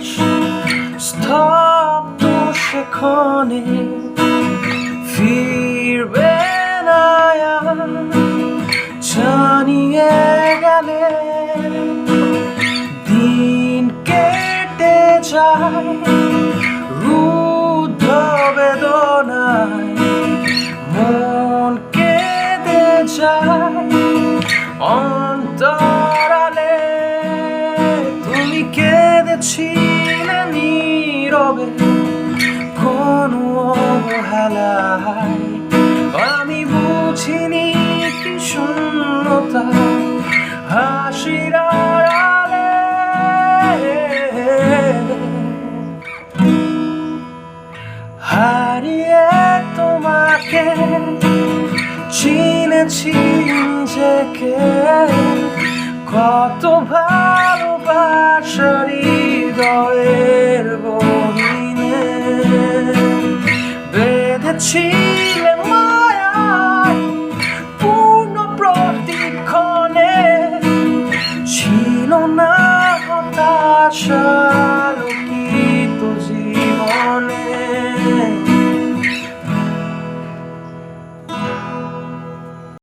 আকাশ স্তব্ধ সেখানে ফিরবে না আর জানিয়ে গেলে দিন কেটে যায় রুদ্ধ বেদনায় মন কেঁদে যায় অন্তরালে তুমি কেঁদেছিলে নীরবে কোনো অবহেলায় আমি বুঝিনি কি শূন্যতা হাসির আড়ালে হারিয়ে তোমাকে চিনেছি নিজেকে কত ভালোবাসার হৃদয়ের বহিনে বেঁধেছি